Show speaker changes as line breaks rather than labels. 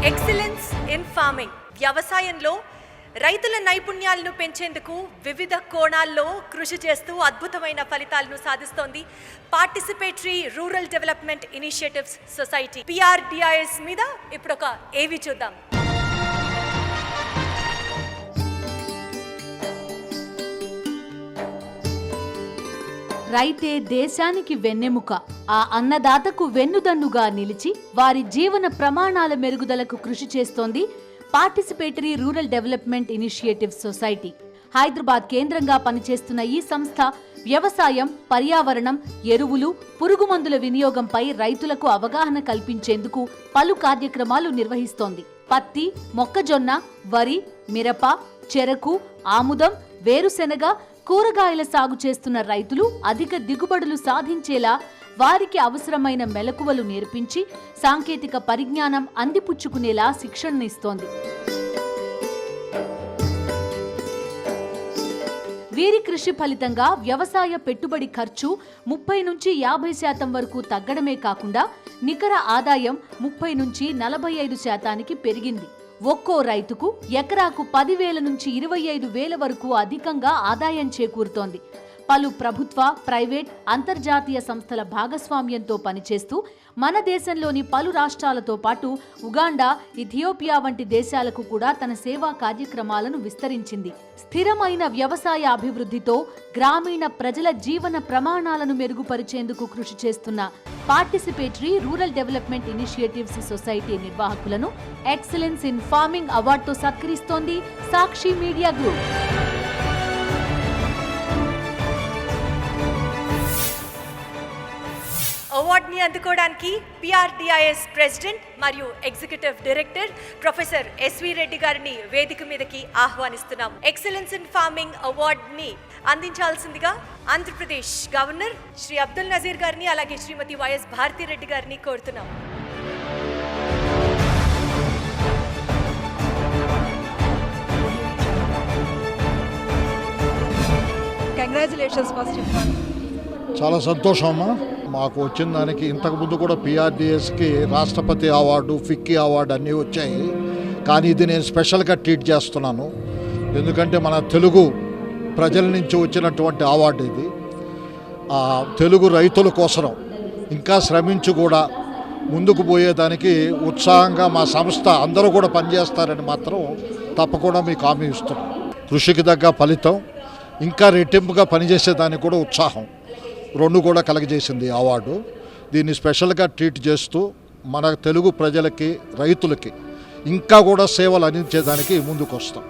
Excellence in farming వ్యవసాయంలో రైతుల నైపుణ్యాలను పెంచేందుకు వివిధ కోణాల్లో కృషి చేస్తూ అద్భుతమైన ఫలితాలను సాధిస్తోంది participatory rural development initiatives society PRDIS మీద ఇప్పుడు ఒక ఏవి చూద్దాం.
రైతే దేశానికి వెన్నెముక. ఆ అన్నదాతకు వెన్నుదన్నుగా నిలిచి వారి జీవన ప్రమాణాల మెరుగుదలకు కృషి చేస్తోంది participatory rural development initiatives society. Hyderabad కేంద్రంగా పనిచేస్తున్న ఈ సంస్థ వ్యవసాయం, పర్యావరణం, ఎరువులు, పురుగుమందుల వినియోగంపై రైతులకు అవగాహన కల్పించేందుకు పలు కార్యక్రమాలు నిర్వహిస్తోంది. పత్తి, మొక్కజొన్న, వరి, మిరప, చెరకు, ఆముదం, వేరుశెనగ, కూరగాయల సాగు చేస్తున్న రైతులు అధిక దిగుబడులు సాధించేలా వారికి అవసరమైన మెలకువలు నేర్పించి సాంకేతిక పరిజ్ఞానం అందిపుచ్చుకునేలా శిక్షణనిస్తోంది. వీరి కృషి ఫలితంగా వ్యవసాయ పెట్టుబడి ఖర్చు 30 నుంచి 50% వరకు తగ్గడమే కాకుండా నికర ఆదాయం 30 నుంచి 45% పెరిగింది. ఒక్కో రైతుకు ఎకరాకు 10,000 నుంచి 25,000 వరకు అధికంగా ఆదాయం చేకూరుతోంది. పలు ప్రభుత్వ, ప్రైవేట్, అంతర్జాతీయ సంస్థల భాగస్వామ్యంతో పనిచేస్తూ మన దేశంలోని పలు రాష్ట్రాలతో పాటు ఉగాండా, ఇథియోపియా వంటి దేశాలకు కూడా తన సేవా కార్యక్రమాలను విస్తరించింది. స్థిరమైన వ్యవసాయ అభివృద్ధితో గ్రామీణ ప్రజల జీవన ప్రమాణాలను మెరుగుపరిచేందుకు కృషి చేస్తున్న participatory rural development initiatives society నిర్వాహకులను ఎక్సలెన్స్ ఇన్ ఫార్మింగ్ అవార్డుతో సత్కరిస్తోంది సాక్షి మీడియా గ్రూప్.
అవార్డుని అందుకోవడానికి PRDIS ప్రెసిడెంట్ మరియు executive director professor SV Reddy గారిని వేదిక మీదకి ఆహ్వానిస్తున్నాం. ఎక్సలెన్స్ ఇన్ ఫార్మింగ్ అవార్డుని అందించాల్సిందిగా ఆంధ్రప్రదేశ్ గవర్నర్ శ్రీ అబ్దుల్ నజీర్ గారిని, అలాగే శ్రీమతి YS భారతిరెడ్డి గారిని కోరుతున్నాం.
Congratulations first of all.
చాలా సంతోషం అమ్మా. మాకు వచ్చిన దానికి ఇంతకుముందు కూడా PRDISకి రాష్ట్రపతి అవార్డు, ఫిక్కీ అవార్డు అన్నీ వచ్చాయి. కానీ ఇది నేను స్పెషల్గా ట్రీట్ చేస్తున్నాను. ఎందుకంటే మన తెలుగు ప్రజల నుంచి వచ్చినటువంటి అవార్డు ఇది. తెలుగు రైతుల కోసం ఇంకా శ్రమించి కూడా ముందుకు పోయేదానికి ఉత్సాహంగా మా సంస్థ అందరూ కూడా పనిచేస్తారని మాత్రం తప్పకుండా మీకు హామీ ఇస్తున్నాం. కృషికి తగ్గ ఫలితం, ఇంకా రెట్టింపుగా పనిచేసేదానికి కూడా ఉత్సాహం రెండు కూడా కలగజేసింది అవార్డు. దీన్ని స్పెషల్గా ట్రీట్ చేస్తూ మన తెలుగు ప్రజలకి, రైతులకి ఇంకా కూడా సేవలు అందించేదానికి ముందుకు వస్తాం.